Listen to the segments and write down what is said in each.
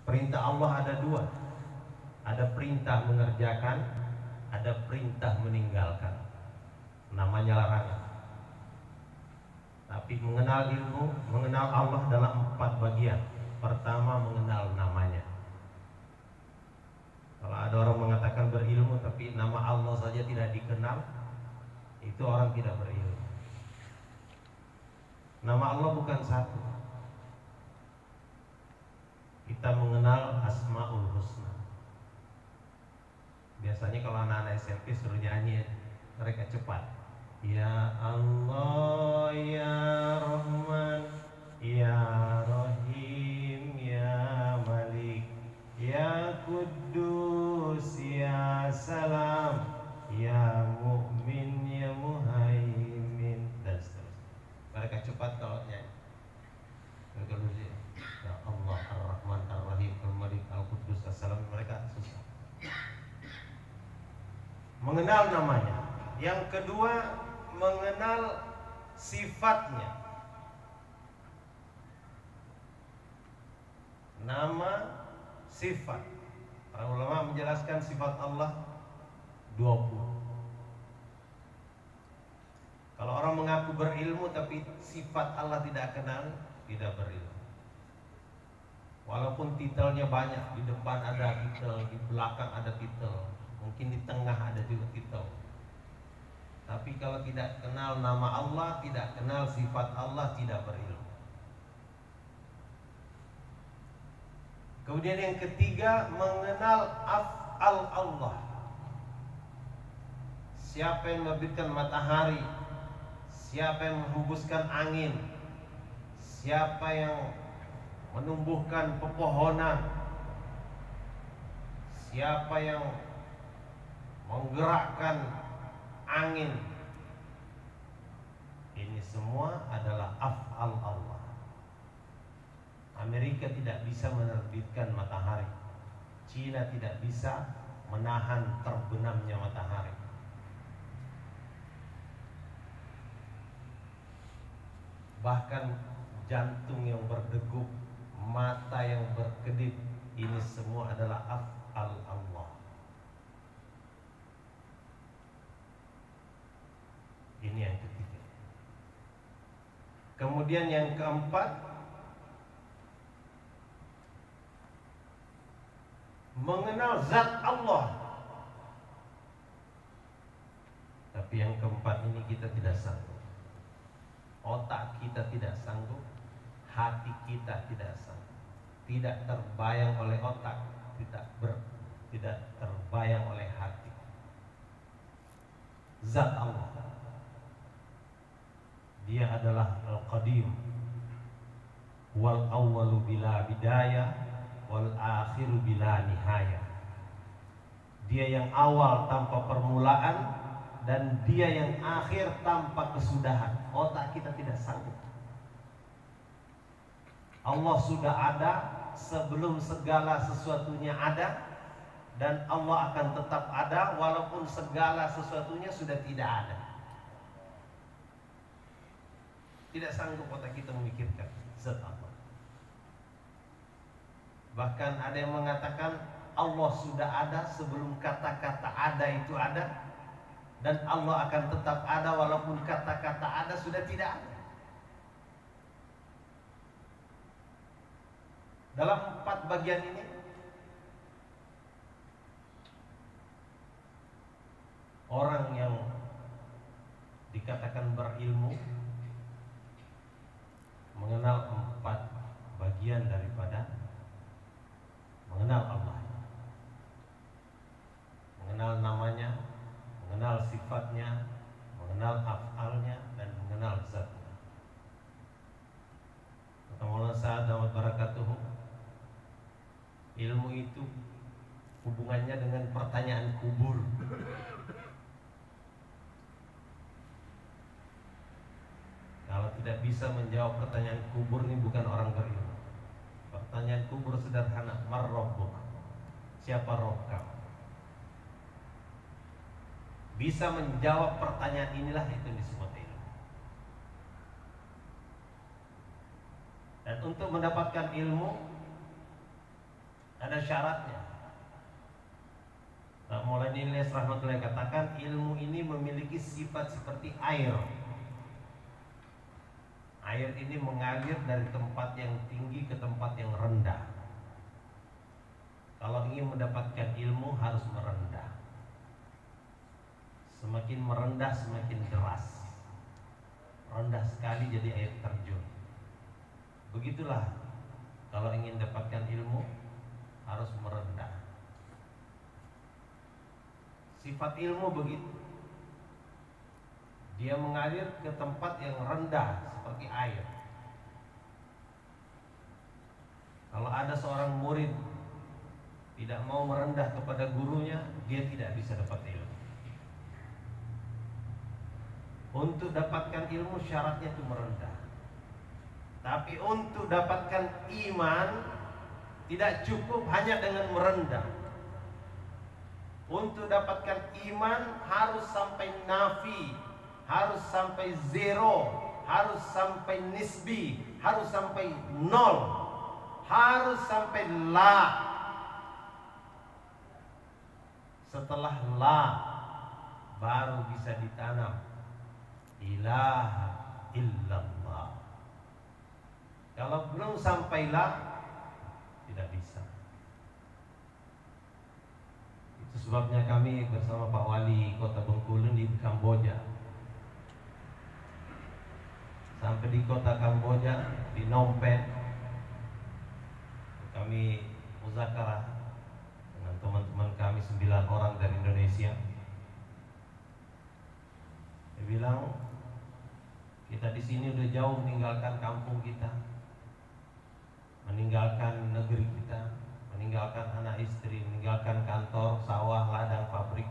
Perintah Allah ada dua. Ada perintah mengerjakan, ada perintah meninggalkan. Namanya larangan. Tapi mengenal ilmu, mengenal Allah dalam 4 bagian. Pertama, mengenal namanya. Kalau ada orang mengatakan berilmu tapi nama Allah saja tidak dikenal, itu orang tidak berilmu. Nama Allah bukan satu. Kita mengenal Asmaul Husna. Biasanya kalau anak-anak SMP suruh nyanyi, mereka cepat. Ya Allah, ya Rahman, ya Rahim, ya Malik, ya Quddus, ya Salam, ya Mu'min, ya Muhaimin, dan seterusnya. Mereka cepat kalau nyanyi. Mereka lucu. Ya Allah, Ar-Rahman, Ar-Rahim, Al-Malik, Al-Quddus, As-Salam. Mereka susah mengenal namanya. Yang kedua, mengenal sifatnya. Nama, sifat. Para ulama menjelaskan sifat Allah 20. Kalau orang mengaku berilmu tapi sifat Allah tidak kenal, tidak berilmu. Walaupun titelnya banyak, di depan ada titel, di belakang ada titel, mungkin di tengah ada juga titel. Tapi kalau tidak kenal nama Allah, tidak kenal sifat Allah, tidak berilmu. Kemudian yang ketiga, mengenal af'al Allah. Siapa yang menerbitkan matahari, siapa yang menghembuskan angin, siapa yang menumbuhkan pepohonan, siapa yang menggerakkan angin. Ini semua adalah af'al Allah. Amerika tidak bisa menerbitkan matahari, Cina tidak bisa menahan terbenamnya matahari. Bahkan jantung yang berdegup, mata yang berkedip, ini semua adalah af'al Allah. Ini yang ketiga. Kemudian yang keempat, mengenal zat Allah. Tapi yang keempat ini kita tidak sanggup. Otak kita tidak sanggup, hati kita tidak sanggup. Tidak terbayang oleh otak, tidak terbayang oleh hati. Zat Allah. Dia adalah Al-Qadim, wal awwalu bila bidayah, wal akhiru bila nihayah. Dia yang awal tanpa permulaan, dan dia yang akhir tanpa kesudahan. Otak kita tidak sanggup. Allah sudah ada sebelum segala sesuatunya ada, dan Allah akan tetap ada walaupun segala sesuatunya sudah tidak ada. Tidak sanggup otak kita memikirkan zat Allah. Bahkan ada yang mengatakan Allah sudah ada sebelum kata-kata ada itu ada, dan Allah akan tetap ada walaupun kata-kata ada sudah tidak ada. Dalam 4 bagian ini, orang yang dikatakan berilmu mengenal 4 bagian daripada mengenal Allah. Mengenal namanya, mengenal sifatnya, mengenal af'alnya, dan mengenal zatnya. Kata Maulana Sa'ad Damat Barakatuhu, ilmu itu hubungannya dengan pertanyaan kubur. Kalau tidak bisa menjawab pertanyaan kubur, ini bukan orang berilmu. Pertanyaan kubur sederhana, Mar Rabbuk? Siapa Rabb kamu? Bisa menjawab pertanyaan inilah itu disebut ilmu. Dan untuk mendapatkan ilmu, ada syaratnya. Nah, Maulana Ilyas rahmatullahi katakan ilmu ini memiliki sifat seperti air. Air ini mengalir dari tempat yang tinggi ke tempat yang rendah. Kalau ingin mendapatkan ilmu harus merendah. Semakin merendah semakin deras. Rendah sekali jadi air terjun. Begitulah kalau ingin dapatkan ilmu harus merendah. Sifat ilmu begitu. Dia mengalir ke tempat yang rendah seperti air. Kalau ada seorang murid tidak mau merendah kepada gurunya, dia tidak bisa dapat ilmu. Untuk dapatkan ilmu syaratnya itu merendah. Tapi untuk dapatkan iman tidak cukup hanya dengan merendah. Untuk dapatkan iman harus sampai nafi, harus sampai zero, harus sampai nisbi, harus sampai nol, harus sampai la. Setelah la baru bisa ditanam ilaha illallah. Kalau belum sampai la tidak bisa. Itu sebabnya kami bersama Pak Wali Kota Bengkulu di Kamboja. Sampai di kota Kamboja, di Phnom Penh, kami muzakarah dengan teman-teman kami 9 orang dari Indonesia. Dia bilang, kita di sini udah jauh meninggalkan kampung kita, meninggalkan negeri kita, meninggalkan anak istri, meninggalkan kantor, sawah, ladang, pabrik.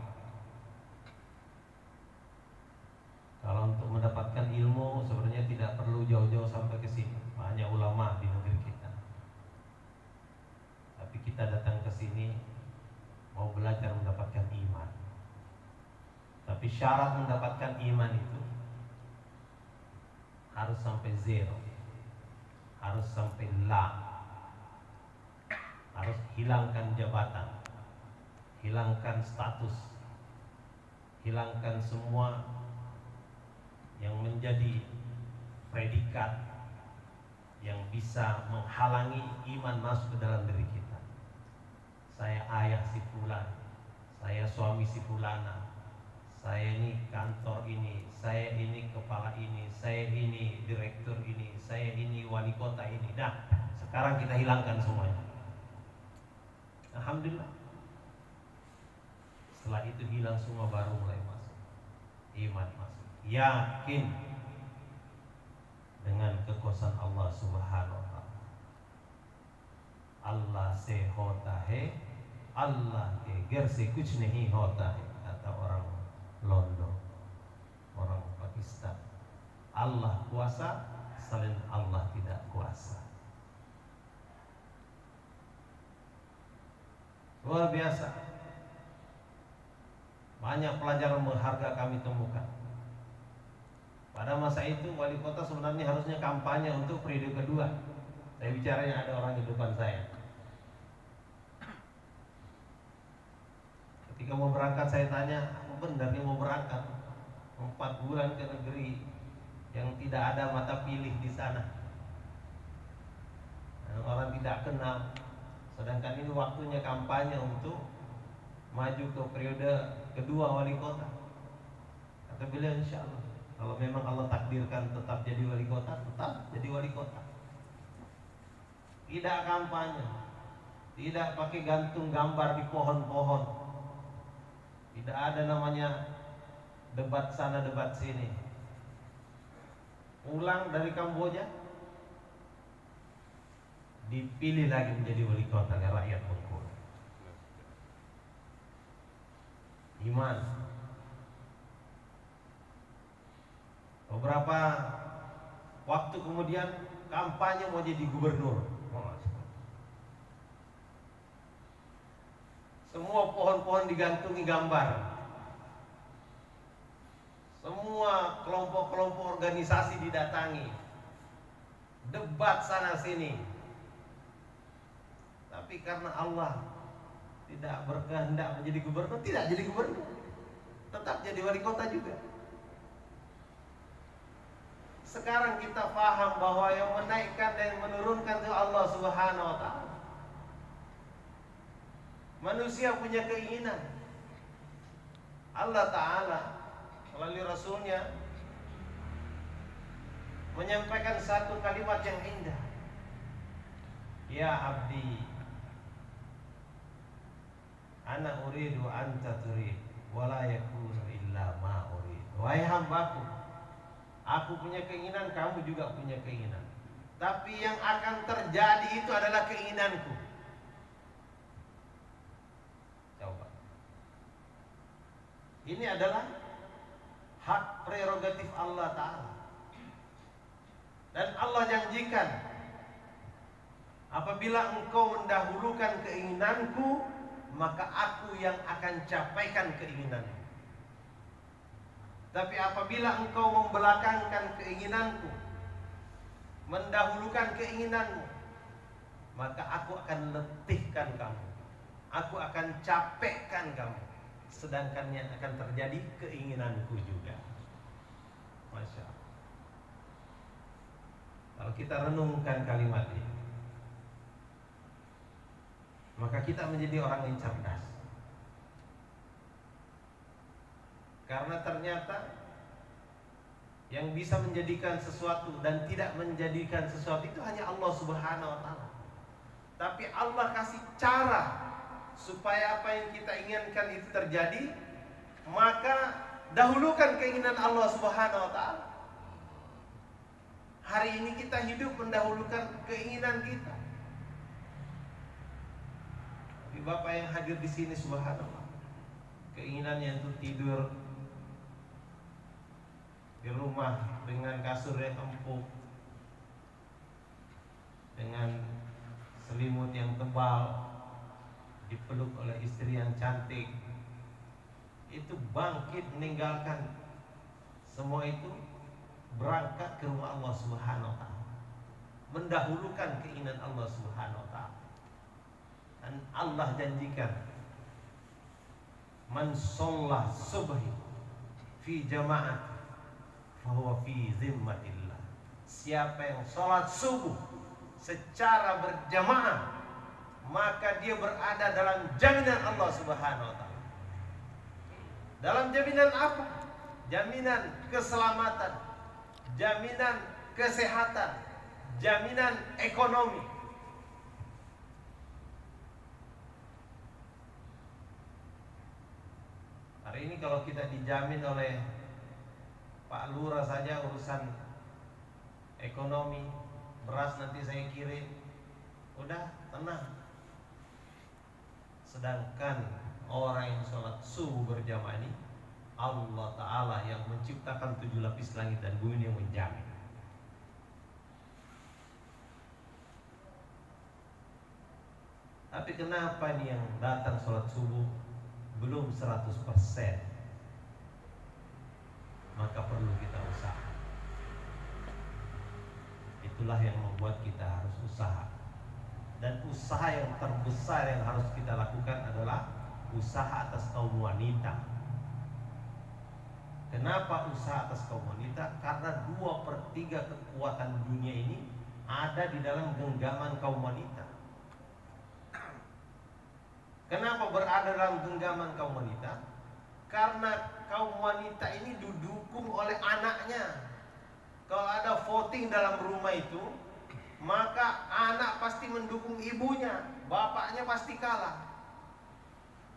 Kalau untuk mendapatkan ilmu sebenarnya tidak perlu jauh-jauh sampai ke sini. Banyak ulama di negeri kita. Tapi kita datang ke sini mau belajar mendapatkan iman. Tapi syarat mendapatkan iman itu harus sampai zero, harus sampai la, harus hilangkan jabatan, hilangkan status, hilangkan semua yang menjadi predikat yang bisa menghalangi iman masuk ke dalam diri kita. Saya ayah si fulan, saya suami si fulana, saya ini kantor ini, saya ini kepala ini, saya ini direktur ini, saya ini wali kota ini. Nah, sekarang kita hilangkan semuanya. Alhamdulillah. Setelah itu hilang semua baru mulai masuk iman masuk. Yakin dengan kekuasaan Allah Subhanahu wa ta'ala. Allah se hota hai, Allah ke ghar se kuch nahi hota hai, kata orang Londo, orang Pakistan. Allah kuasa, selain Allah tidak kuasa. Luar biasa. Banyak pelajaran berharga kami temukan. Pada masa itu wali kota sebenarnya harusnya kampanye untuk periode kedua. Saya bicaranya ada orang di depan saya. Ketika mau berangkat saya tanya, apa benar dia mau berangkat 4 bulan ke negeri yang tidak ada mata pilih di sana, orang tidak kenal. Sedangkan ini waktunya kampanye untuk maju ke periode kedua wali kota. Kata beliau, insya Allah kalau memang Allah takdirkan tetap jadi wali kota, tetap jadi wali kota. Tidak kampanye, tidak pakai gantung gambar di pohon-pohon, tidak ada namanya debat sana debat sini. Pulang dari Kamboja, dipilih lagi menjadi wali kota oleh rakyat Bengkulu. Iman. Beberapa waktu kemudian kampanye mau jadi gubernur. Semua pohon-pohon digantungi gambar. Semua kelompok-kelompok organisasi didatangi. Debat sana sini. Tapi Tapi karena Allah tidak berkehendak menjadi gubernur, tidak jadi gubernur, tetap jadi wali kota juga. Sekarang kita paham bahwa yang menaikkan dan menurunkan itu Allah Subhanahu wa Ta'ala. Manusia punya keinginan. Allah Ta'ala melalui Rasulnya menyampaikan satu kalimat yang indah. Ya abdi, ana uridu anta turid, wala yakunu illa ma urid. Wahai hambaku, aku punya keinginan, kamu juga punya keinginan. Tapi yang akan terjadi itu adalah keinginanku. Coba. Ini adalah hak prerogatif Allah Ta'ala. Dan Allah janjikan, apabila engkau mendahulukan keinginanku, maka aku yang akan capaikan keinginanmu. Tapi apabila engkau membelakangkan keinginanku, mendahulukan keinginanmu, maka aku akan letihkan kamu, aku akan capekkan kamu. Sedangkan yang akan terjadi keinginanku juga. Masya Allah. Kalau kita renungkan kalimat ini, maka kita menjadi orang yang cerdas. Karena ternyata yang bisa menjadikan sesuatu dan tidak menjadikan sesuatu itu hanya Allah Subhanahu wa Ta'ala. Tapi Allah kasih cara supaya apa yang kita inginkan itu terjadi, maka dahulukan keinginan Allah Subhanahu wa Ta'ala. Hari ini kita hidup mendahulukan keinginan kita. Tapi Bapak yang hadir di sini, subhanallah, keinginannya itu tidur di rumah dengan kasur yang empuk, dengan selimut yang tebal, dipeluk oleh istri yang cantik. Itu bangkit meninggalkan semua itu, berangkat ke rumah Allah Subhanahu wa Ta'ala, mendahulukan keinginan Allah Subhanahu wa Ta'ala. Dan Allah janjikan, man sholla subhi fi jama'at fahuwa fi zimmatillah. Siapa yang sholat subuh secara berjamaah, maka dia berada dalam jaminan Allah Subhanahu wa Ta'ala. Dalam jaminan apa? Jaminan keselamatan, jaminan kesehatan, jaminan ekonomi. Hari ini kalau kita dijamin oleh Pak Lurah saja urusan ekonomi, beras nanti saya kirim, udah tenang. Sedangkan orang yang sholat subuh berjamaah ini, Allah Ta'ala yang menciptakan 7 lapis langit dan bumi yang menjamin. Tapi kenapa nih yang datang sholat subuh belum 100%? Maka perlu kita usaha. Itulah yang membuat kita harus usaha. Dan usaha yang terbesar yang harus kita lakukan adalah usaha atas kaum wanita. Kenapa usaha atas kaum wanita? Karena 2/3 kekuatan dunia ini ada di dalam genggaman kaum wanita. Kenapa berada dalam genggaman kaum wanita? Karena kaum wanita ini didukung oleh anaknya. Kalau ada voting dalam rumah itu, maka anak pasti mendukung ibunya, bapaknya pasti kalah.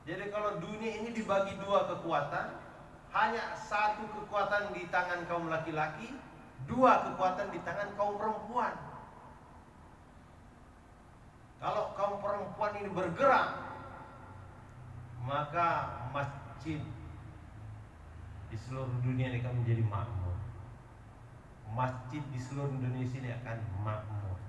Jadi kalau dunia ini dibagi 2 kekuatan, hanya 1 kekuatan di tangan kaum laki-laki, 2 kekuatan di tangan kaum perempuan. Kalau kaum perempuan ini bergerak, maka masjid di seluruh dunia ini akan menjadi makmur. Masjid di seluruh Indonesia ini akan makmur.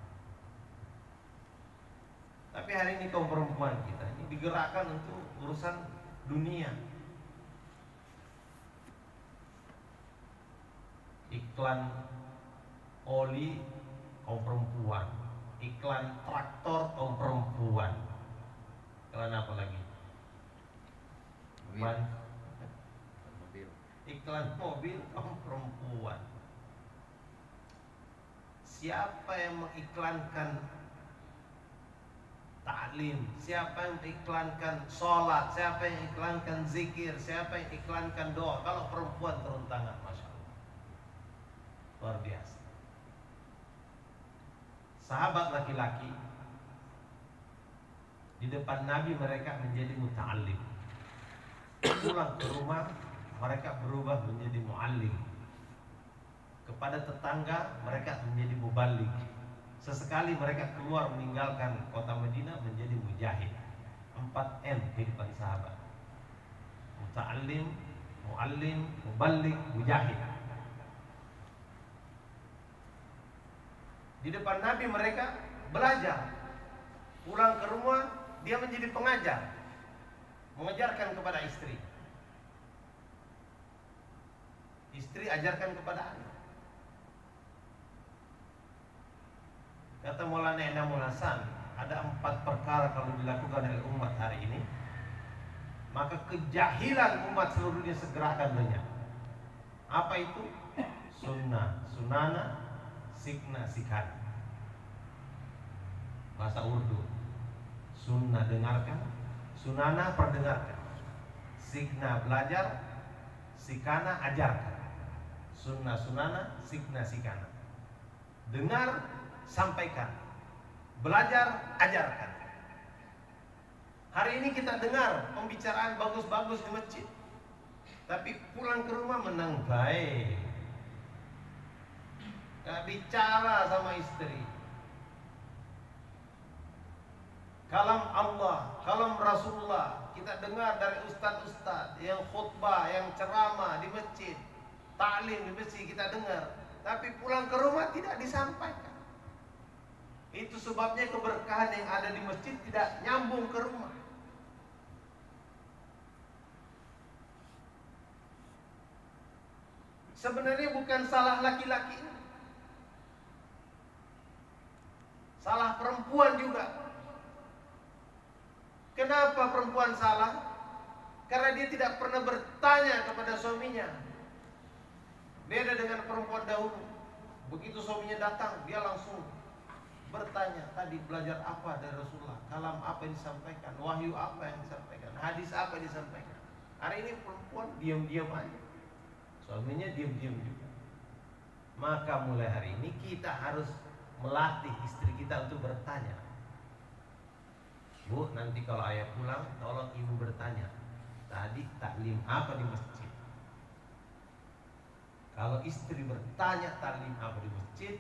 Tapi hari ini kaum perempuan kita ini digerakkan untuk urusan dunia. Iklan oli kaum perempuan, iklan traktor kaum perempuan, Iklan apa lagi? Mobil. Iklan mobil kaum perempuan. Siapa yang mengiklankan ta'lim? Siapa yang mengiklankan sholat? Siapa yang mengiklankan zikir? Siapa yang mengiklankan doa? Kalau perempuan turun tangan, Masya Allah, luar biasa. Sahabat laki-laki di depan Nabi mereka menjadi muta'allim. Pulang ke rumah mereka berubah menjadi mu'allim. Kepada tetangga mereka menjadi muballigh. Sesekali mereka keluar meninggalkan kota Madinah menjadi mujahid. 4M kehidupan sahabat: muta'allim, mu'allim, muballigh, mujahid. Di depan Nabi mereka belajar. Pulang ke rumah dia menjadi pengajar, mengajarkan kepada istri. Istri ajarkan kepada anak. Kata Maulana Endamul Hasan, ada 4 perkara kalau dilakukan oleh umat hari ini, maka kejahilan umat seluruh dunia segera akan lenyap. Apa itu? Sunnah, sunana, sikna, sikana. Bahasa Urdu. Sunnah dengarkan, sunana perdengarkan, sikna belajar, sikana ajarkan. Sunnah sunana, sikna sikana. Dengar, sampaikan. Belajar, ajarkan. Hari ini kita dengar pembicaraan bagus-bagus di masjid, tapi pulang ke rumah menang baik, gak bicara sama istri. Kalam Allah, kalam Rasulullah kita dengar dari ustadz-ustadz yang khutbah, yang ceramah di masjid, ta'lim di masjid kita dengar, tapi pulang ke rumah tidak disampaikan. Itu sebabnya keberkahan yang ada di masjid tidak nyambung ke rumah. Sebenarnya bukan salah laki-laki, salah perempuan juga. Kenapa perempuan salah? Karena dia tidak pernah bertanya kepada suaminya. Beda dengan perempuan dahulu. Begitu suaminya datang, dia langsung bertanya, tadi belajar apa dari Rasulullah, kalam apa yang disampaikan, wahyu apa yang disampaikan, hadis apa yang disampaikan. Hari ini perempuan diam-diam aja, suaminya diam-diam juga. Maka mulai hari ini kita harus melatih istri kita untuk bertanya. Bu, nanti kalau ayah pulang, tolong ibu bertanya, tadi taklim apa di masjid? Kalau istri bertanya taklim apa di masjid,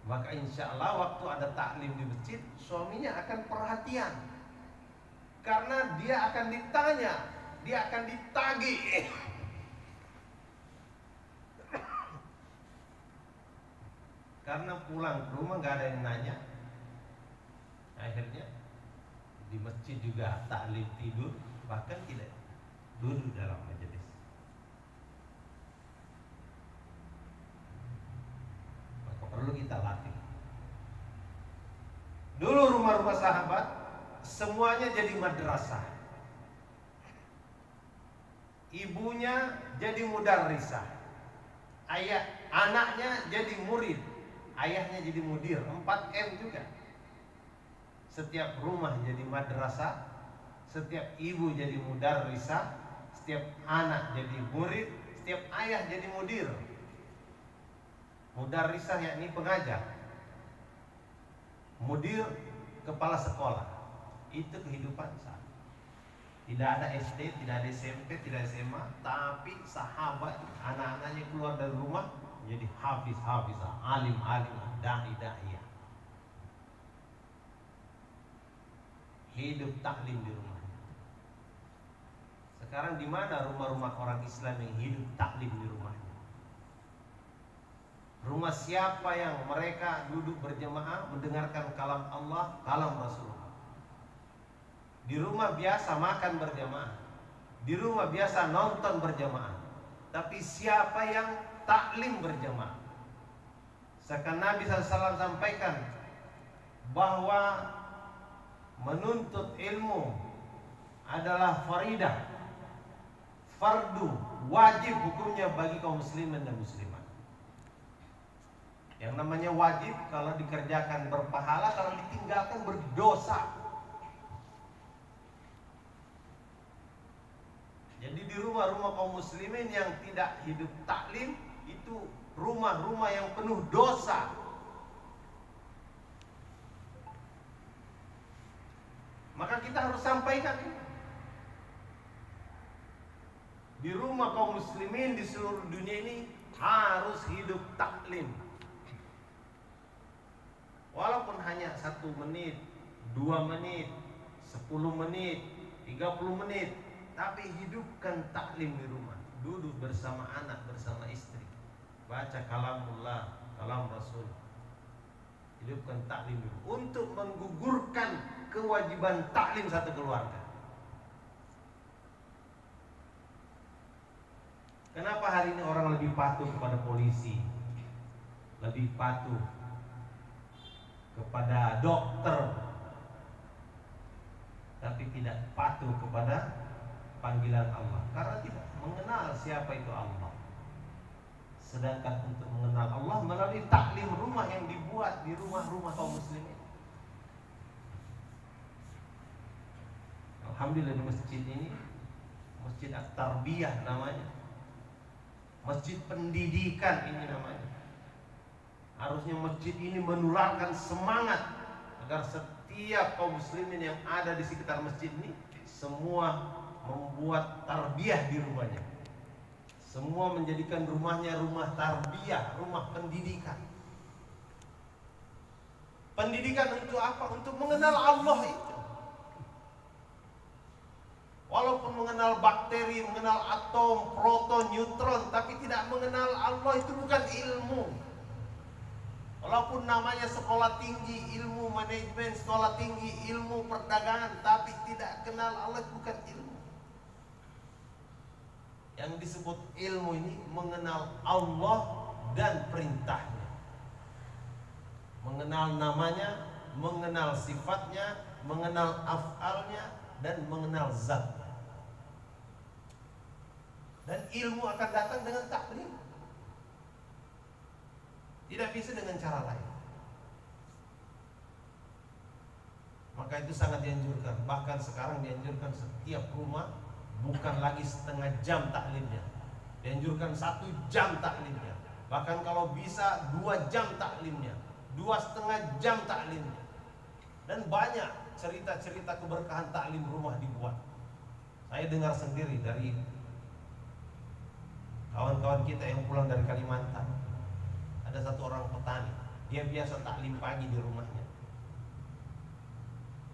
maka insya Allah waktu ada taklim di masjid, suaminya akan perhatian. Karena dia akan ditanya, dia akan ditagih. Karena pulang ke rumah gak ada yang nanya, akhirnya di masjid juga taklim tidur, bahkan tidak duduk dalam majelis. Maka perlu kita latih. Dulu rumah-rumah sahabat semuanya jadi madrasah. Ibunya jadi mudarrisah, anaknya jadi murid, ayahnya jadi mudir. 4M juga. Setiap rumah jadi madrasah, setiap ibu jadi mudarrisah, setiap anak jadi murid, setiap ayah jadi mudir. Mudarrisah yakni pengajar, mudir kepala sekolah. Itu kehidupan saat. Tidak ada SD, tidak ada SMP, tidak ada SMA, tapi sahabat anak-anaknya keluar dari rumah jadi hafiz-hafizah, alim-alimah, dai-daiyah. Hidup taklim di rumahnya. Sekarang di mana rumah-rumah orang Islam yang hidup taklim di rumahnya? Rumah siapa yang mereka duduk berjamaah mendengarkan kalam Allah, kalam Rasulullah? Di rumah biasa makan berjamaah, di rumah biasa nonton berjamaah, tapi siapa yang taklim berjamaah? Seakan Nabi SAW sampaikan bahwa menuntut ilmu adalah faridah, fardu, wajib hukumnya bagi kaum muslimin dan muslimat. Yang namanya wajib kalau dikerjakan berpahala, kalau ditinggalkan berdosa. Jadi di rumah-rumah kaum muslimin yang tidak hidup taklim itu rumah-rumah yang penuh dosa. Maka kita harus sampaikan ini. Di rumah kaum muslimin di seluruh dunia ini harus hidup taklim. Walaupun hanya 1 menit, 2 menit, 10 menit, 30 menit, tapi hidupkan taklim di rumah. Duduk bersama anak, bersama istri, baca kalamullah, kalam Rasul. Hidupkan taklim di rumah untuk menggugurkan kewajiban taklim satu keluarga. Kenapa hari ini orang lebih patuh kepada polisi, lebih patuh kepada dokter, tapi tidak patuh kepada panggilan Allah? Karena tidak mengenal siapa itu Allah. Sedangkan untuk mengenal Allah melalui taklim rumah yang dibuat di rumah-rumah kaum muslimin. Alhamdulillah di masjid ini, Masjid At-Tarbiyah namanya, masjid pendidikan ini namanya. Harusnya masjid ini menularkan semangat agar setiap kaum muslimin yang ada di sekitar masjid ini semua membuat tarbiyah di rumahnya. Semua menjadikan rumahnya rumah tarbiyah, rumah pendidikan. Pendidikan untuk apa? Untuk mengenal Allah itu. Walaupun mengenal bakteri, mengenal atom, proton, neutron, tapi tidak mengenal Allah itu bukan ilmu. Walaupun namanya sekolah tinggi ilmu manajemen, sekolah tinggi ilmu perdagangan, tapi tidak kenal Allah itu bukan ilmu. Yang disebut ilmu ini mengenal Allah dan perintahnya, mengenal namanya, mengenal sifatnya, mengenal af'alnya, dan mengenal zatnya. Dan ilmu akan datang dengan taklim, tidak bisa dengan cara lain. Maka itu sangat dianjurkan. Bahkan sekarang dianjurkan setiap rumah bukan lagi setengah jam taklimnya, dianjurkan 1 jam taklimnya. Bahkan kalau bisa 2 jam taklimnya, 2,5 jam taklimnya. Dan banyak cerita-cerita keberkahan taklim rumah dibuat. Saya dengar sendiri dari kawan-kawan kita yang pulang dari Kalimantan. Ada satu orang petani, dia biasa taklim pagi di rumahnya.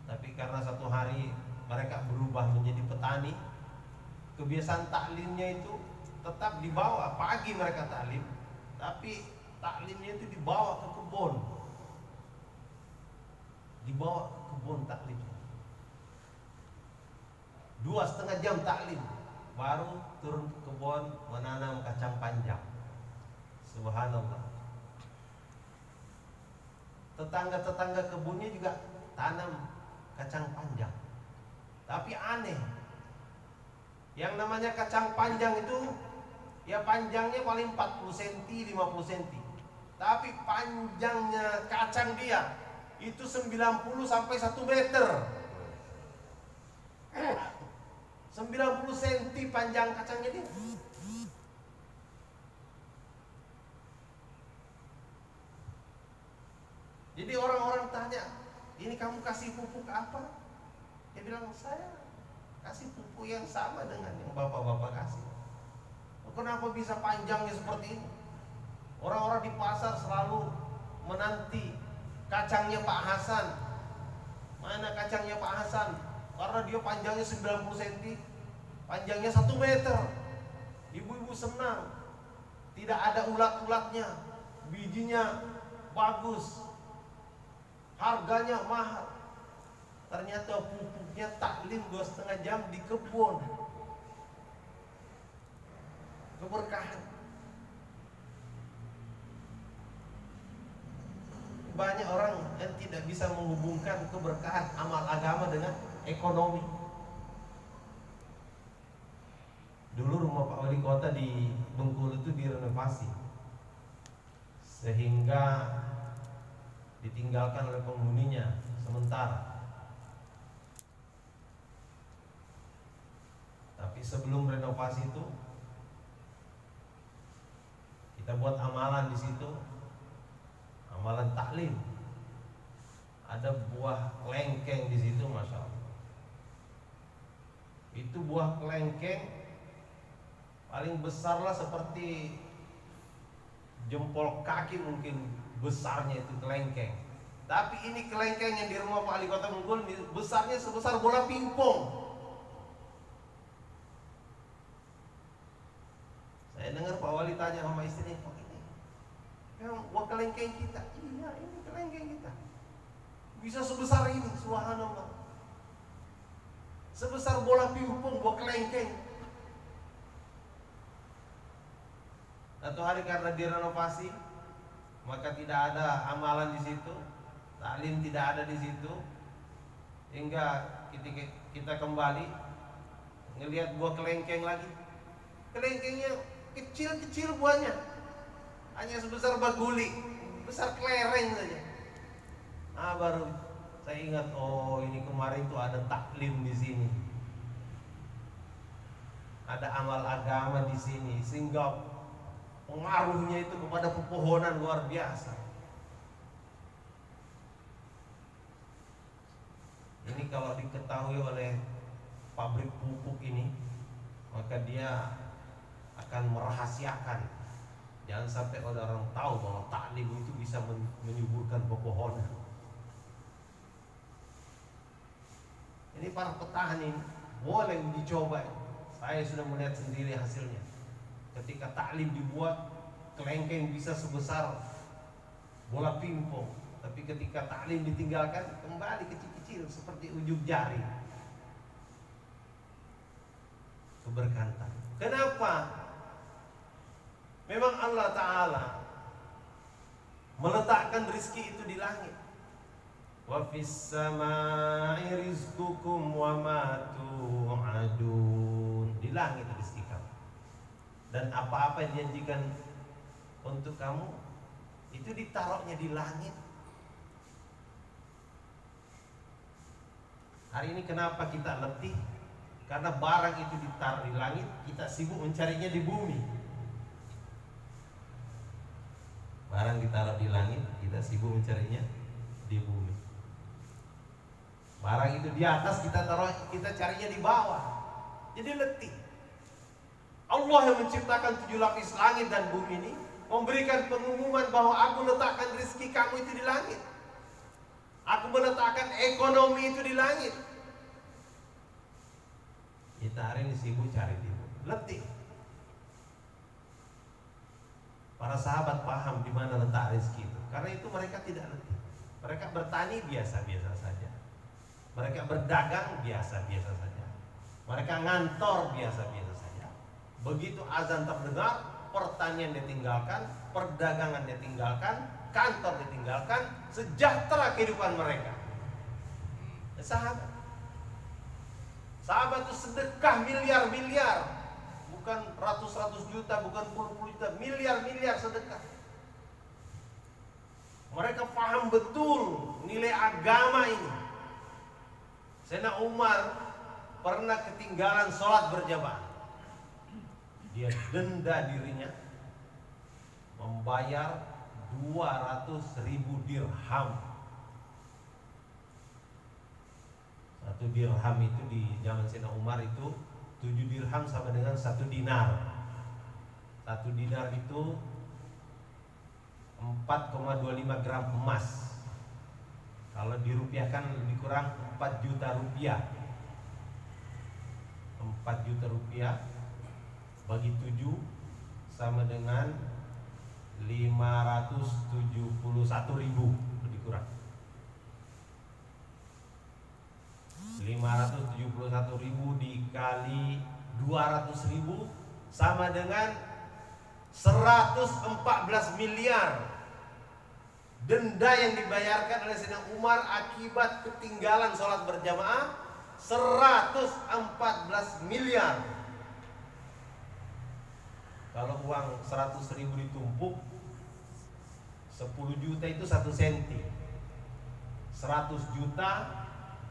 Tapi karena satu hari mereka berubah menjadi petani, kebiasaan taklimnya itu tetap dibawa. Pagi mereka taklim, tapi taklimnya itu dibawa ke kebun. Dibawa ke kebun taklimnya. 2,5 jam taklim, baru turun ke kebun menanam kacang panjang. Subhanallah. Tetangga-tetangga kebunnya juga tanam kacang panjang. Tapi aneh, yang namanya kacang panjang itu ya panjangnya paling 40 cm, 50 cm. Tapi panjangnya kacang dia itu 90 sampai 1 meter. 90 cm panjang kacangnya dia. Jadi orang-orang tanya, ini kamu kasih pupuk apa? Dia bilang, saya kasih pupuk yang sama dengan yang bapak-bapak kasih. Kenapa bisa panjangnya seperti ini? Orang-orang di pasar selalu menanti kacangnya Pak Hasan. Mana kacangnya Pak Hasan? Karena dia panjangnya 90 cm, panjangnya 1 meter. Ibu-ibu senang, tidak ada ulat-ulatnya, bijinya bagus, harganya mahal. Ternyata pupuknya taklim 2,5 jam di kebun. Keberkahan. Banyak orang yang tidak bisa menghubungkan keberkahan amal agama dengan ekonomi. rumah Pak Wali Kota di Bengkulu itu direnovasi sehingga ditinggalkan oleh penghuninya sementara. Tapi sebelum renovasi itu kita buat amalan di situ, amalan taklim. Ada buah kelengkeng di situ, masya Allah. Itu buah kelengkeng paling besar lah seperti jempol kaki mungkin besarnya itu kelengkeng. Tapi ini kelengkeng yang di rumah Pak Wali Kota Bengkulu besarnya sebesar bola pingpong. Saya dengar Pak Wali tanya sama istrinya, kok ini memang buah kelengkeng kita? Iya, ini kelengkeng kita. Bisa sebesar ini, subhanallah. Sebesar bola pingpong, buah kelengkeng. Satu hari karena direnovasi, maka tidak ada amalan di situ, taklim tidak ada di situ, hingga kita kembali ngelihat buah kelengkeng lagi. Kelengkengnya kecil-kecil buahnya, hanya sebesar baguli, besar kelereng saja. Baru saya ingat, oh ini kemarin tuh ada taklim di sini, ada amal agama di sini, sehingga pengaruhnya itu kepada pepohonan luar biasa. Ini kalau diketahui oleh pabrik pupuk ini, maka dia akan merahasiakan. Jangan sampai orang tahu bahwa taklim itu bisa menyuburkan pepohonan. Ini para petani boleh dicoba. Saya sudah melihat sendiri hasilnya. Ketika taklim dibuat, kelengkeng bisa sebesar bola pingpong. Tapi ketika taklim ditinggalkan, kembali kecil-kecil seperti ujung jari. Keberkatan. Kenapa? Memang Allah Ta'ala meletakkan rizki itu di langit. Wa fis samai rizqukum wa ma tu'adun. Di langit rezeki kamu. Dan apa-apa yang dijanjikan untuk kamu itu ditaruhnya di langit. Hari ini kenapa kita letih? Karena barang itu ditaruh di langit, kita sibuk mencarinya di bumi. Barang ditaruh di langit, kita sibuk mencarinya di bumi. Barang itu di atas, kita carinya di bawah. Jadi letih. Allah yang menciptakan 7 lapis langit dan bumi ini memberikan pengumuman bahwa aku letakkan rezeki kamu itu di langit. Aku meletakkan ekonomi itu di langit. Kita hari ini sibuk cari di bumi. Letih. Para sahabat paham di mana letak rezeki itu. Karena itu mereka tidak letih. Mereka bertani biasa-biasa saja. Mereka berdagang biasa-biasa saja. Mereka ngantor biasa-biasa saja. Begitu azan terdengar, pertanian ditinggalkan, perdagangan ditinggalkan, kantor ditinggalkan, sejahtera kehidupan mereka. Sahabat itu sedekah miliar-miliar, bukan ratus-ratus juta, bukan puluh-puluh juta, miliar-miliar sedekah. Mereka paham betul nilai agama ini. Sayyidina Umar pernah ketinggalan sholat berjamaah. Dia denda dirinya membayar 200.000 dirham. 1 dirham itu di zaman Sayyidina Umar itu 7 dirham sama dengan 1 dinar. 1 dinar itu 4,25 gram emas. Kalau dirupiahkan lebih kurang 4 juta rupiah. 4 juta rupiah bagi 7 sama dengan 571.000 lebih kurang. 571.000 dikali 200.000 sama dengan 114 miliar. Denda yang dibayarkan oleh Sayyidina Umar akibat ketinggalan sholat berjamaah 114 miliar. Kalau uang 100.000 ditumpuk, 10 juta itu 1 senti, 100 juta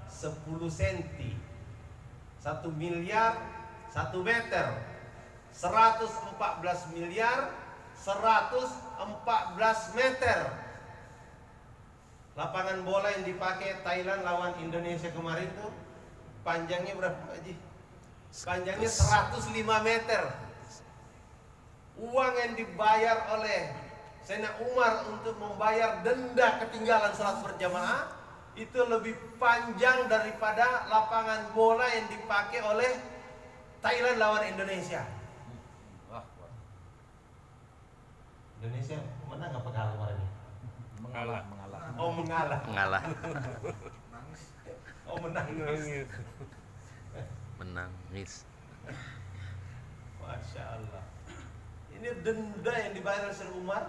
10 senti, 1 miliar 1 meter, 114 miliar 114 meter. Lapangan bola yang dipakai Thailand lawan Indonesia kemarin tuh panjangnya berapa Haji? Panjangnya 105 meter. Uang yang dibayar oleh Sayyidina Umar untuk membayar denda ketinggalan salat berjamaah itu lebih panjang daripada lapangan bola yang dipakai oleh Thailand lawan Indonesia. Indonesia menang apa kalah kemarin ini? Mengalah. Oh, mengalah. Mengalah. Oh, menang. Menangis. Masya Allah. Ini denda yang dibayar oleh Sayyidina Umar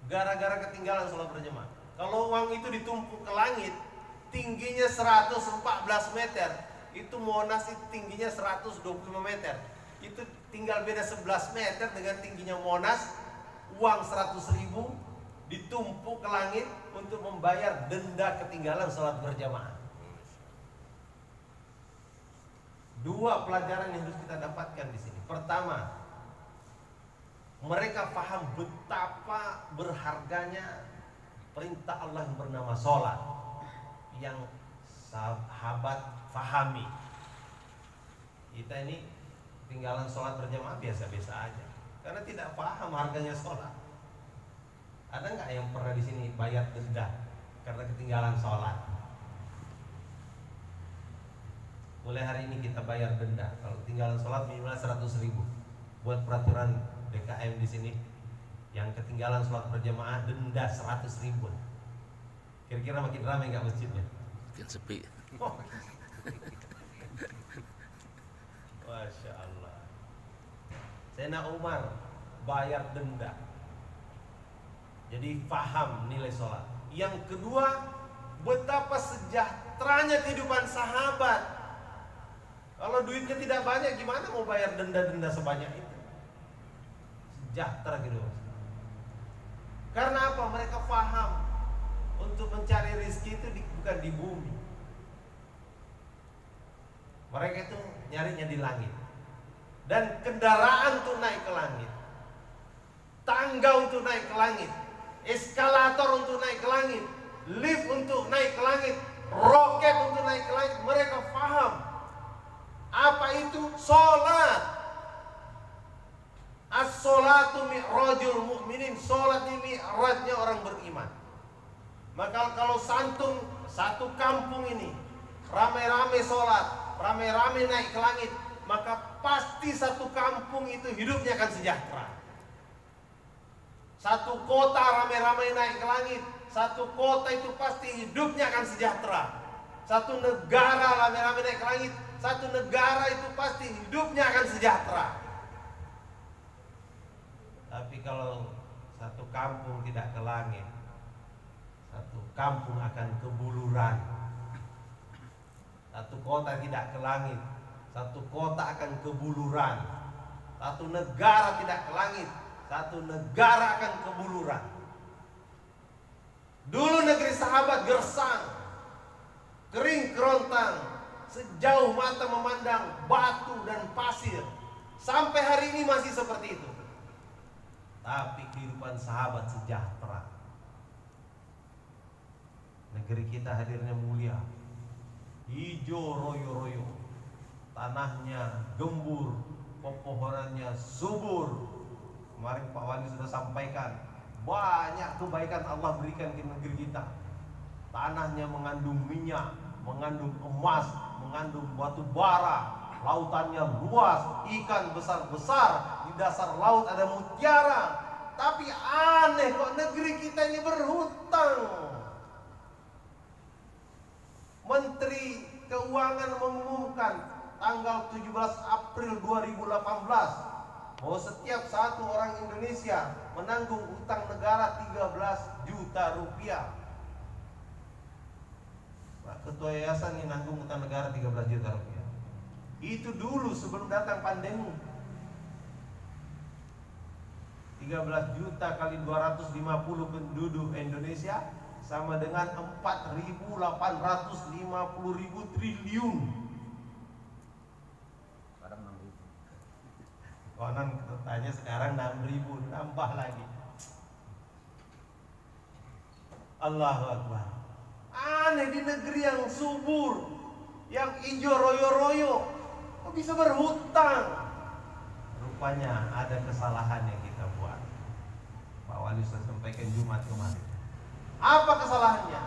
gara-gara ketinggalan sholat berjamaah. Kalau uang itu ditumpuk ke langit, tingginya 114 meter, itu Monas itu tingginya 125 meter. Itu tinggal beda 11 meter dengan tingginya Monas. Uang 100.000 ditumpuk ke langit untuk membayar denda ketinggalan sholat berjamaah. Dua pelajaran yang harus kita dapatkan di sini. Pertama, mereka paham betapa berharganya perintah Allah yang bernama sholat, yang sahabat fahami. Kita ini tinggalan sholat berjamaah biasa-biasa aja, karena tidak paham harganya sholat. Ada nggak yang pernah di sini bayar denda karena ketinggalan sholat? Mulai hari ini kita bayar denda. Kalau ketinggalan sholat minimal 100.000. Buat peraturan DKM di sini, yang ketinggalan sholat berjamaah denda 100.000. Kira-kira makin ramai nggak masjidnya? Makin sepi. Oh. Masya Allah. Sayyidina Umar bayar denda, jadi paham nilai sholat. Yang kedua, betapa sejahteranya kehidupan sahabat. Kalau duitnya tidak banyak, gimana mau bayar denda-denda sebanyak itu? Sejahtera gitu. Karena apa? Mereka paham untuk mencari rezeki itu bukan di bumi. Mereka itu nyarinya di langit. Dan kendaraan untuk naik ke langit, tangga untuk naik ke langit, eskalator untuk naik ke langit, lift untuk naik ke langit, roket untuk naik ke langit. Mereka paham apa itu sholat. As-sholatu mi'rajul mu'minin. Sholat ini mi'rajnya orang beriman. Maka kalau satu kampung ini ramai-ramai sholat, ramai-ramai naik ke langit, maka pasti satu kampung itu hidupnya akan sejahtera. Satu kota ramai-ramai naik ke langit, satu kota itu pasti hidupnya akan sejahtera. Satu negara ramai-ramai naik ke langit, satu negara itu pasti hidupnya akan sejahtera. Tapi kalau satu kampung tidak ke langit, satu kampung akan kebuluran. Satu kota tidak ke langit, satu kota akan kebuluran. Satu negara tidak ke langit, satu negara akan kebuluran. Dulu negeri sahabat gersang, kering kerontang, sejauh mata memandang batu dan pasir. Sampai hari ini masih seperti itu. Tapi kehidupan sahabat sejahtera. Negeri kita hadirnya mulia, hijau royo-royo, tanahnya gembur, pepohonannya subur. Kemarin Pak Wali sudah sampaikan, banyak kebaikan Allah berikan ke negeri kita. Tanahnya mengandung minyak, mengandung emas, mengandung batu bara, lautannya luas, ikan besar-besar, di dasar laut ada mutiara. Tapi aneh kok negeri kita ini berhutang. Menteri Keuangan mengumumkan tanggal 17 April 2018 bahwa setiap satu orang Indonesia menanggung utang negara 13 juta rupiah. Ketua yayasan ini nanggung utang negara 13 juta rupiah. Itu dulu sebelum datang pandemi. 13 juta kali 250 penduduk Indonesia sama dengan 4.850.000 triliun. Sekarang 6.000. Konon katanya sekarang 6.000, nambah lagi. Allahu Akbar. Aneh, di negeri yang subur, yang hijau royo-royo, kok bisa berhutang? Rupanya ada kesalahan yang kita buat. Pak Wali sudah sampaikan Jumat kemarin. Apa kesalahannya?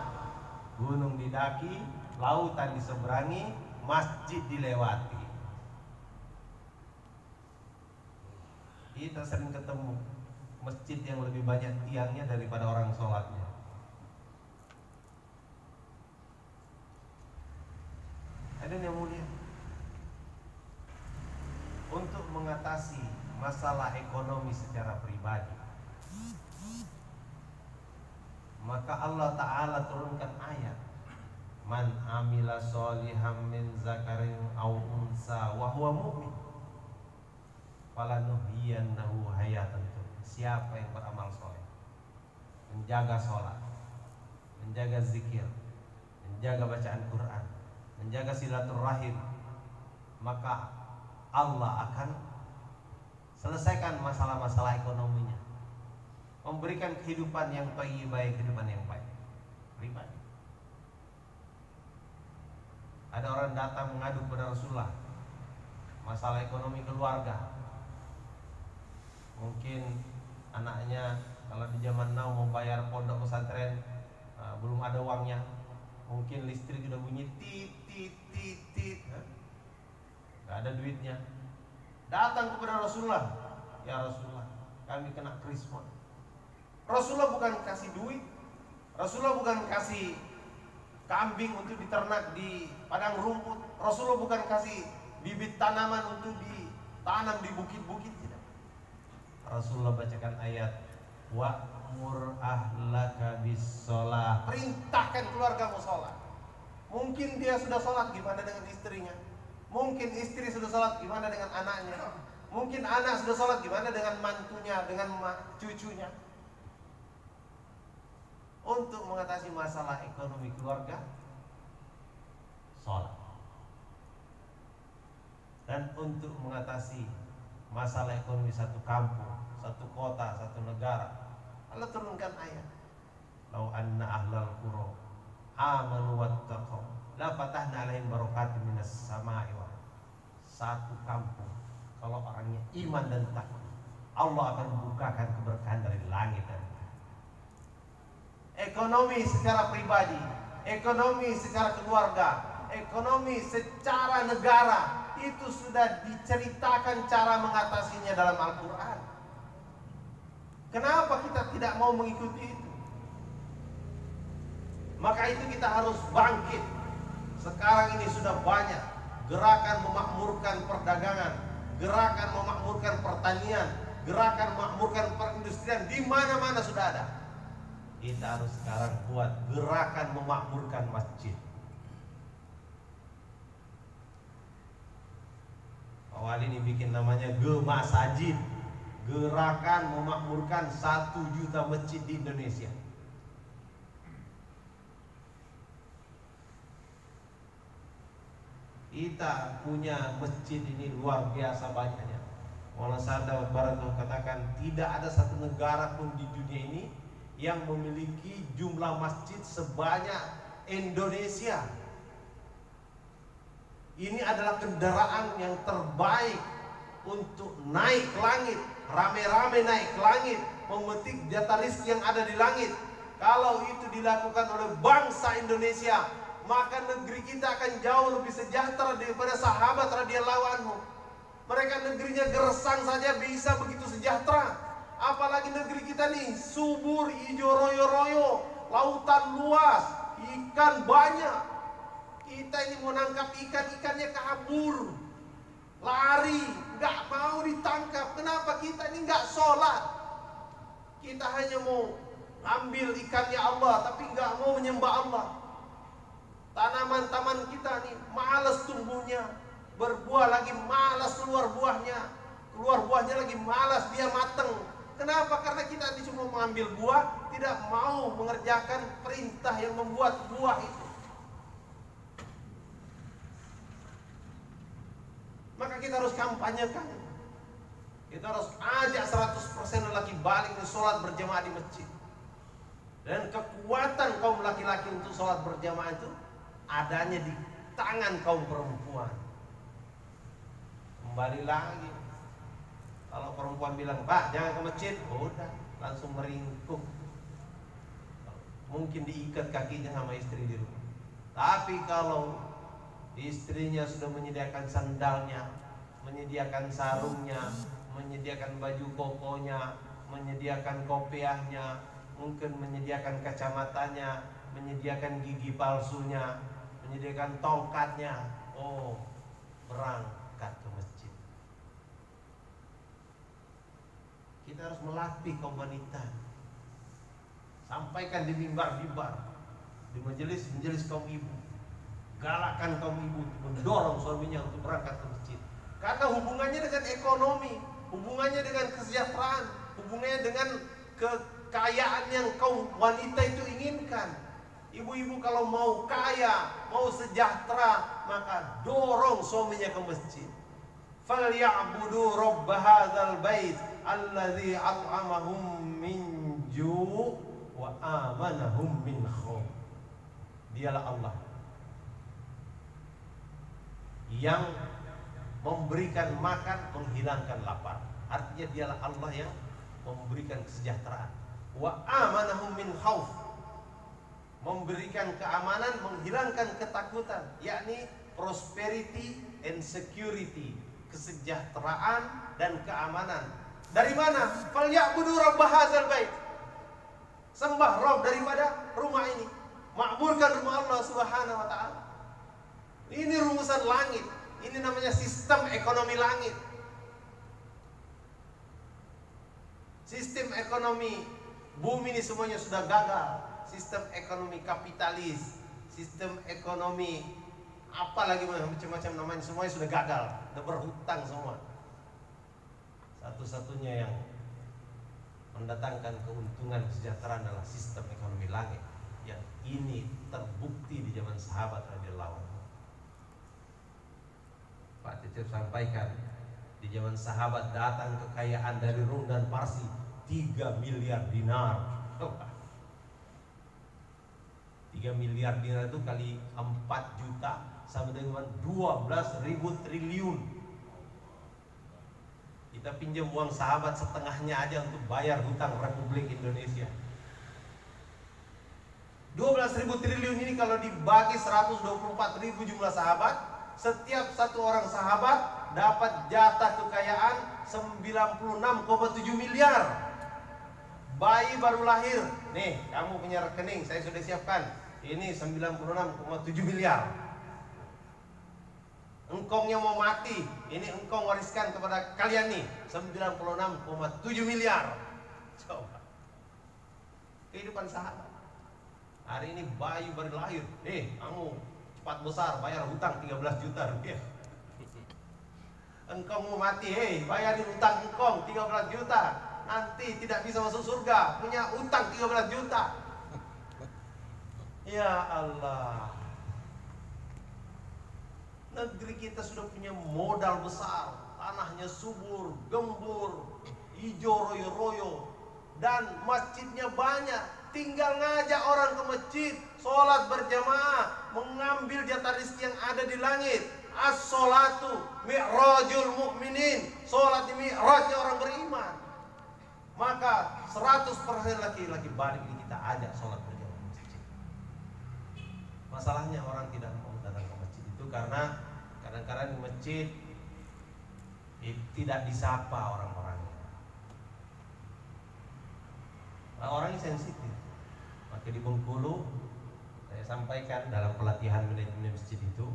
Gunung didaki, lautan diseberangi, masjid dilewati. Kita sering ketemu masjid yang lebih banyak tiangnya daripada orang sholatnya. Ada yang mulia. Untuk mengatasi masalah ekonomi secara pribadi, maka Allah Ta'ala turunkan ayat, man amila sholihan min zakarin aw unsa wa huwa mu'min falanuhyiyannahu hayatan thayyibah. Siapa yang beramal soleh, menjaga sholat, menjaga zikir, menjaga bacaan Quran, menjaga silaturahim, maka Allah akan selesaikan masalah-masalah ekonominya, memberikan kehidupan yang thayyibah, kehidupan yang baik pribadi. Ada orang datang mengadu kepada Rasulullah masalah ekonomi keluarga. Mungkin anaknya kalau di zaman now mau bayar pondok pesantren belum ada uangnya. Mungkin listrik sudah bunyi tit tit tit tit, nggak ada duitnya. Datang kepada Rasulullah, ya Rasulullah, kami kena krismon. Rasulullah bukan kasih duit, Rasulullah bukan kasih kambing untuk diternak di padang rumput, Rasulullah bukan kasih bibit tanaman untuk ditanam di bukit-bukit, tidak. Rasulullah bacakan ayat, wa'mur ahlaka bis-shalah, perintahkan keluargamu sholat. Mungkin dia sudah sholat, gimana dengan istrinya? Mungkin istri sudah sholat, gimana dengan anaknya? Mungkin anak sudah sholat, gimana dengan mantunya, dengan cucunya? Untuk mengatasi masalah ekonomi keluarga, sholat. Dan untuk mengatasi masalah ekonomi satu kampung, satu kota, satu negara, Allah turunkan ayat, lau anna ahlal qura amanu wattaqaw la fatahna alaihim barakatin minas samai wal. Satu kampung kalau orangnya iman dan takwa, Allah akan membukakan keberkahan dari langit dan bumi. Ekonomi secara pribadi, ekonomi secara keluarga, ekonomi secara negara, itu sudah diceritakan cara mengatasinya dalam Al-Quran. Kenapa kita tidak mau mengikuti itu? Maka itu kita harus bangkit. Sekarang ini sudah banyak gerakan memakmurkan perdagangan, gerakan memakmurkan pertanian, gerakan memakmurkan perindustrian, di mana-mana sudah ada. Kita harus sekarang buat gerakan memakmurkan masjid. Awal ini bikin namanya Gemasajid, gerakan memakmurkan 1 juta masjid di Indonesia. Kita punya masjid ini luar biasa banyaknya. Maulana Sa'ad Baratullah katakan, tidak ada satu negara pun di dunia ini yang memiliki jumlah masjid sebanyak Indonesia. Ini adalah kendaraan yang terbaik untuk naik ke langit, rame-rame naik ke langit, memetik jatah rezeki yang ada di langit. Kalau itu dilakukan oleh bangsa Indonesia, maka negeri kita akan jauh lebih sejahtera daripada sahabat radhiyallahu anhu. Mereka negerinya gersang saja bisa begitu sejahtera, apalagi negeri kita nih subur, hijau royo-royo, lautan luas, ikan banyak. Kita ini mau nangkap ikan, ikannya kabur, lari, nggak mau ditangkap. Kenapa kita ini nggak sholat? Kita hanya mau ambil ikannya Allah, tapi nggak mau menyembah Allah. Tanaman-taman kita nih malas tumbuhnya, berbuah lagi malas keluar buahnya lagi malas dia mateng. Kenapa? mengambil buah, tidak mau mengerjakan perintah yang membuat buah itu. Maka kita harus kampanyekan. Kita harus ajak 100% lelaki balik ke sholat berjamaah di masjid. Dan kekuatan kaum laki-laki untuk sholat berjamaah itu adanya di tangan kaum perempuan. Kembali lagi, kalau perempuan bilang, "Pak, jangan ke masjid," udah langsung meringkuk. Mungkin diikat kakinya sama istri di rumah. Tapi kalau istrinya sudah menyediakan sandalnya, menyediakan sarungnya, menyediakan baju kokonya, menyediakan kopiahnya, mungkin menyediakan kacamatanya, menyediakan gigi palsunya, menyediakan tongkatnya, oh, berangkat ke masjid. Kita harus melatih kaum wanita. Sampaikan di mimbar-mimbar, di majelis kaum ibu. Galakkan kaum ibu mendorong suaminya untuk berangkat ke masjid. Karena hubungannya dengan ekonomi, hubungannya dengan kesejahteraan, hubungannya dengan kekayaan yang kaum wanita itu inginkan. Ibu-ibu kalau mau kaya, mau sejahtera, maka dorong suaminya ke masjid. Falyabudu rabb hadzal bait alladzi at'amahum min ju' wa amanahum min khauf. Dialah Allah yang memberikan makan, menghilangkan lapar. Artinya dialah Allah yang memberikan kesejahteraan. Wa amanahum min khauf, memberikan keamanan, menghilangkan ketakutan, yakni prosperity and security, kesejahteraan dan keamanan. Dari mana? Falyabudu rabb hadzal bait. Sembah Rabb daripada rumah ini. Makmurkan rumah Allah Subhanahu wa taala. Ini rumusan langit. Ini namanya sistem ekonomi langit. Sistem ekonomi bumi ini semuanya sudah gagal. Sistem ekonomi kapitalis, sistem ekonomi apalagi macam-macam namanya, semuanya sudah gagal, sudah berhutang semua. Satu-satunya yang mendatangkan keuntungan kesejahteraan adalah sistem ekonomi langit, yang ini terbukti di zaman sahabat radhiyallahu anhu. Pak Cecep sampaikan, di zaman sahabat datang kekayaan dari Rum dan Parsi 3 miliar dinar. 3 miliar dinar itu kali 4 juta sama dengan 12.000 triliun. Kita pinjam uang sahabat setengahnya aja untuk bayar hutang Republik Indonesia. 12.000 triliun ini kalau dibagi 124.000 jumlah sahabat, setiap satu orang sahabat dapat jatah kekayaan 96,7 miliar. Bayi baru lahir, nih kamu punya rekening, saya sudah siapkan. Ini 96,7 miliar. Engkongnya mau mati, ini engkong wariskan kepada kalian nih 96,7 miliar. Coba kehidupan sahabat. Hari ini bayi baru lahir, nih kamu cepat besar, bayar hutang 13 juta rupiah. Engkong mau mati, bayarin hutang engkong 13 juta. Nanti tidak bisa masuk surga, punya utang 13 juta. Ya Allah, negeri kita sudah punya modal besar, tanahnya subur, gembur, hijau royo-royo, dan masjidnya banyak. Tinggal ngajak orang ke masjid, sholat berjamaah, mengambil jatah rezeki yang ada di langit. As-sholatu mi'rajul mu'minin, sholat ini mi'rajnya orang beriman. Maka 100% laki-laki balik ini kita ajak sholat berjamaah di masjid. Masalahnya orang tidak mau datang ke masjid itu karena kadang-kadang di masjid tidak disapa orang-orangnya. Orangnya sensitif. Maka di Bengkulu saya sampaikan dalam pelatihan manajemen masjid itu,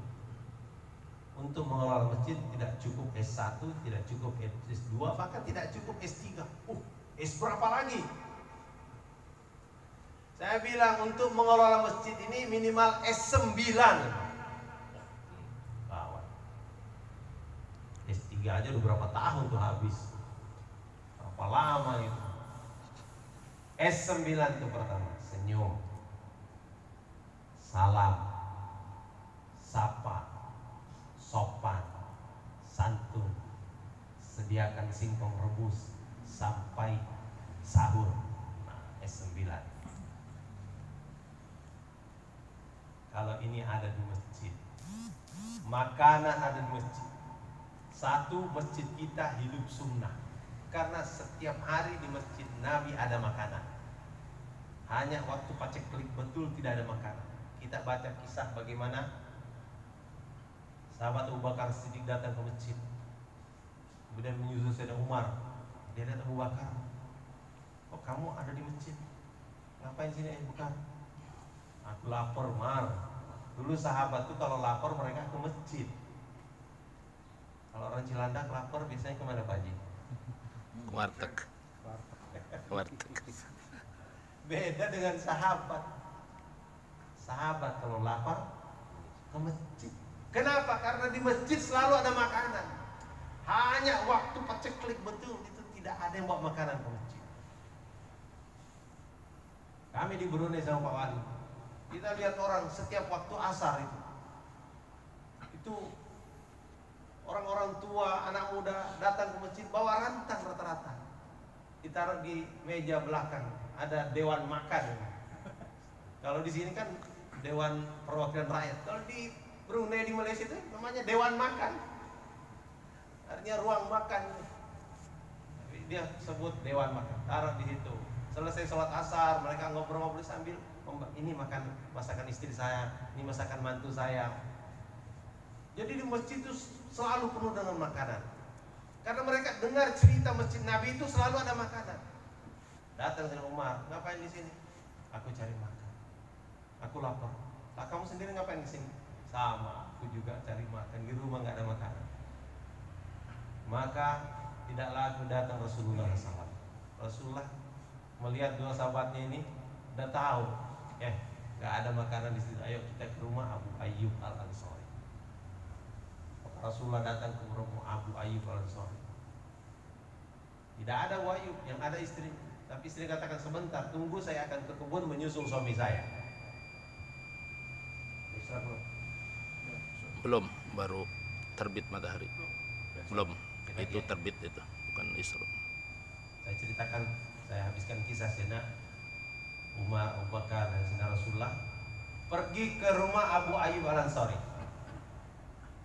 untuk mengelola masjid tidak cukup S1, tidak cukup S2, bahkan tidak cukup S3. S berapa lagi? Saya bilang untuk mengelola masjid ini minimal S9. Kawan. S3 aja udah berapa tahun tuh habis. Berapa lama itu? S9 itu pertama, senyum, salam, sapa, sopan, santun, sediakan singkong rebus sampai sahur. Nah, S9. Kalau ini ada di masjid, makanan ada di masjid. Satu, masjid kita hidup sunnah, karena setiap hari di masjid Nabi ada makanan. Hanya waktu paceklik betul tidak ada makanan. Kita baca kisah bagaimana sahabat Abu Bakar Siddiq datang ke masjid, kemudian menyusul Sayyidina Umar. Dia lihat Abu Bakar, "Oh, kamu ada di masjid, ngapain sini Abu Bakar?" "Aku lapar, Mar." Dulu sahabat tuh kalau lapar mereka ke masjid. Kalau orang Cilandak lapar biasanya kemana Pak Haji? Warteg. Warteg. Beda dengan sahabat. Sahabat kalau lapar ke masjid. Kenapa? Karena di masjid selalu ada makanan. Hanya waktu paceklik betul itu tidak ada yang bawa makanan ke masjid. Kami di Brunei sama Pak Wali, kita lihat orang setiap waktu asar itu orang-orang tua, anak muda datang ke masjid bawa rantang rata-rata, ditaruh di meja belakang. Ada dewan makan. Kalau di sini kan dewan perwakilan rakyat. Kalau di Brunei, di Malaysia itu namanya dewan makan. Artinya ruang makan. Dia sebut dewan makan. Taruh di situ. Selesai sholat asar, mereka ngobrol-ngobrol sambil, ini makan masakan istri saya, ini masakan mantu saya. Jadi di masjid itu selalu penuh dengan makanan. Karena mereka dengar cerita masjid Nabi itu selalu ada makanan. Datang Sayyidina Umar, "Ngapain di sini?" "Aku cari makan. Aku lapar." "Lah, kamu sendiri ngapain di sini?" "Sama, aku juga cari makan. Di rumah nggak ada makanan." Maka tidaklah aku datang Rasulullah SAW. Rasulullah melihat dua sahabatnya ini, udah tahu, nggak ada makanan di sini. Ayo kita ke rumah Abu Ayyub Al-Ansari. Rasulullah datang ke rumah Abu Ayyub Al-Ansari. Tidak ada Abu Ayyub, yang ada istrinya. Tapi istri katakan, "Sebentar, tunggu, saya akan ke kebun menyusul suami saya." Belum, baru terbit matahari. Belum, itu terbit itu, bukan isra. Saya ceritakan, saya habiskan kisah Sayyidina Umar, Abu Bakar dan Sayyidina Rasulullah pergi ke rumah Abu Ayyub Al-Ansari.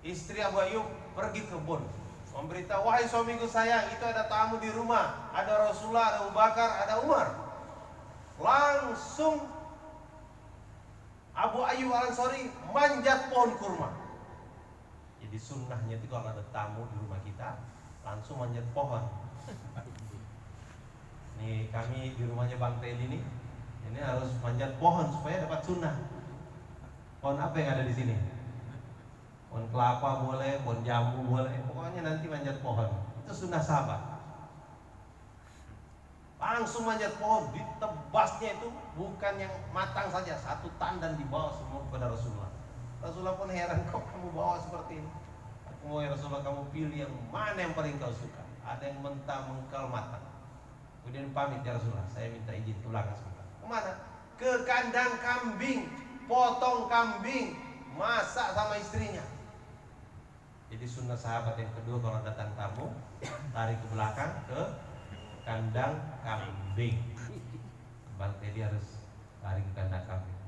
Istri Abu Ayyub pergi ke kebun, memberitahu, "Wahai suamiku sayang, itu ada tamu di rumah. Ada Rasulullah, ada Abu Bakar, ada Umar." Langsung Abu Ayyub Al-Ansari manjat pohon kurma. Jadi sunnahnya itu kalau ada tamu di rumah kita, langsung manjat pohon. Nih kami di rumahnya Bang Teddy ini harus manjat pohon supaya dapat sunnah. Pohon apa yang ada di sini? Pohon kelapa boleh, pohon jambu boleh, pokoknya nanti manjat pohon. Itu sunnah sahabat. Langsung manjat pohon, ditebasnya itu bukan yang matang saja, satu tandan dibawa semua kepada Rasulullah. Rasulullah pun heran, "Kok kamu bawa seperti ini?" "Aku mau, ya Rasulullah, kamu pilih yang mana yang paling kau suka. Ada yang mentah, mengkal, matang." Kemudian pamit, "Ya Rasulullah, saya minta izin ke belakang sebentar." "Kemana?" "Ke kandang kambing, potong kambing, masak sama istrinya." Jadi sunnah sahabat yang kedua, kalau datang tamu, tarik ke belakang ke kandang kambing. Bang Teddy harus tarik ke kandang kambing.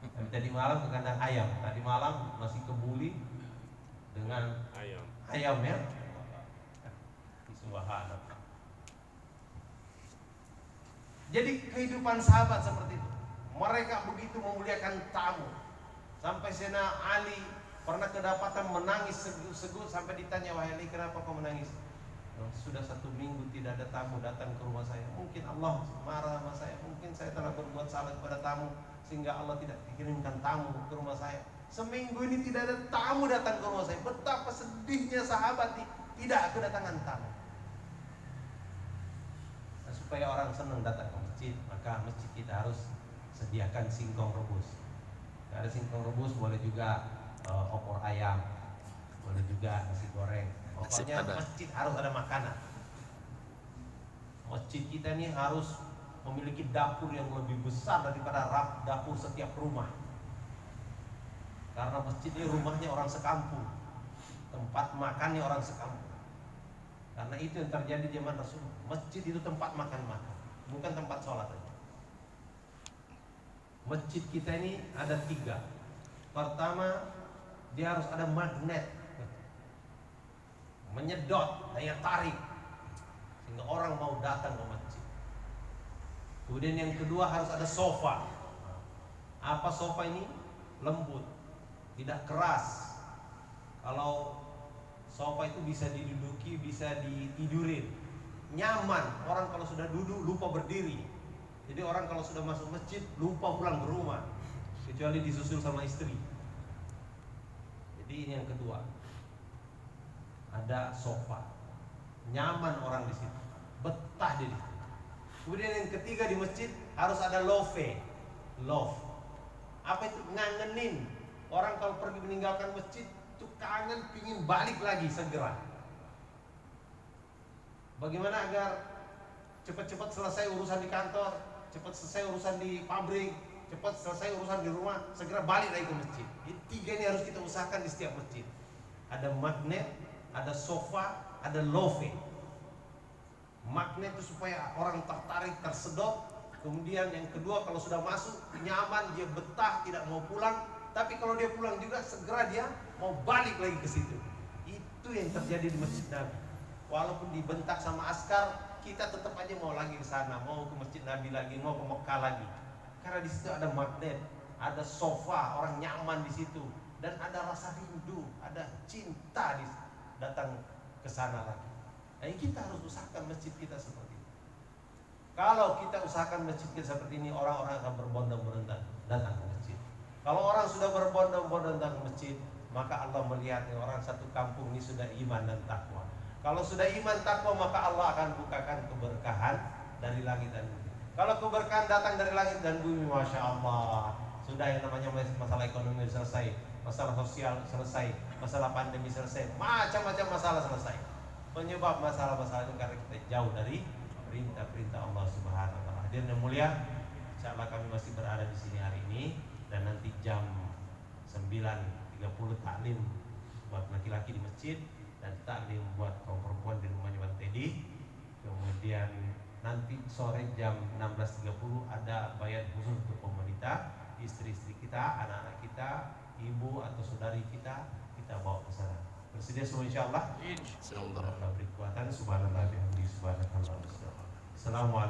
Tapi tadi malam ke kandang ayam. Tadi malam masih kebuli dengan ayam ya. Subhanallah. Jadi kehidupan sahabat seperti itu. Mereka begitu memuliakan tamu. Sampai Sayyidina Ali pernah kedapatan menangis segut-segut sampai ditanya, "Wahai Ali, kenapa kau menangis?" "Sudah 1 minggu tidak ada tamu datang ke rumah saya. Mungkin Allah marah sama saya. Mungkin saya telah berbuat salah kepada tamu sehingga Allah tidak kirimkan tamu ke rumah saya. Seminggu ini tidak ada tamu datang ke rumah saya." Betapa sedihnya sahabat tidak kedatangan tamu. Nah, supaya orang senang datang ke masjid, maka masjid kita harus sediakan singkong rebus. Ada singkong rebus, boleh juga opor ayam, boleh juga nasi goreng. Pokoknya masjid harus ada makanan. Masjid kita ini harus memiliki dapur yang lebih besar daripada dapur setiap rumah. Karena masjid ini rumahnya orang sekampung, tempat makannya orang sekampung. Karena itu yang terjadi di zaman Rasul. Masjid itu tempat makan-makan, bukan tempat sholat aja. Masjid kita ini ada 3. Pertama, dia harus ada magnet, menyedot, daya tarik, sehingga orang mau datang ke masjid. Kemudian yang kedua, harus ada sofa. Apa sofa ini? Lembut, tidak keras. Kalau sofa itu bisa diduduki, bisa ditidurin, nyaman. Orang kalau sudah duduk lupa berdiri. Jadi orang kalau sudah masuk masjid lupa pulang ke rumah, kecuali disusul sama istri. Jadi ini yang kedua, ada sofa, nyaman orang di situ, betah di situ. Kemudian yang ketiga, di masjid harus ada lofe. Apa itu? Ngangenin. Orang kalau pergi meninggalkan masjid itu kangen, pingin balik lagi segera. Bagaimana agar cepat-cepat selesai urusan di kantor, cepat selesai urusan di pabrik, cepat selesai urusan di rumah, segera balik lagi ke masjid. Ini 3 ini harus kita usahakan di setiap masjid. Ada magnet, ada sofa, ada lofe. Magnet itu supaya orang tertarik, tersedot. Kemudian yang kedua, kalau sudah masuk nyaman, dia betah, tidak mau pulang. Tapi kalau dia pulang juga segera dia mau balik lagi ke situ. Itu yang terjadi di Masjid Nabi. Walaupun dibentak sama askar, kita tetap aja mau lagi ke sana, mau ke Masjid Nabi lagi, mau ke Mekah lagi. Karena di situ ada magnet, ada sofa, orang nyaman di situ, dan ada rasa rindu, ada cinta datang ke sana lagi. Nah, kita harus usahakan masjid kita seperti ini. Kalau kita usahakan masjid kita seperti ini, orang-orang akan berbondong-bondong datang ke masjid. Kalau orang sudah berbondong-bondong datang ke masjid, maka Allah melihat orang satu kampung ini sudah iman dan takwa. Kalau sudah iman takwa, maka Allah akan bukakan keberkahan dari langit dan bumi. Kalau keberkahan datang dari langit dan bumi, masya Allah, sudah yang namanya masalah ekonomi selesai, masalah sosial selesai, masalah pandemi selesai, macam-macam masalah selesai. Penyebab masalah-masalah itu karena kita jauh dari perintah-perintah Allah Subhanahu wa taala. Hadirin yang mulia, insyaallah kami masih berada di sini hari ini, dan nanti jam 9.30 taklim buat laki-laki di masjid dan taklim buat kaum perempuan di rumahnya Bang Teddy. Kemudian nanti sore jam 16.30 ada bayat khusus untuk pemerintah, istri-istri kita, anak-anak kita, ibu atau saudari kita bawa ke sana. Bersedia semua insyaallah. Insyaallah. Beri kekuatan. Subhanallah bihamdihi subhanallah. Assalamualaikum.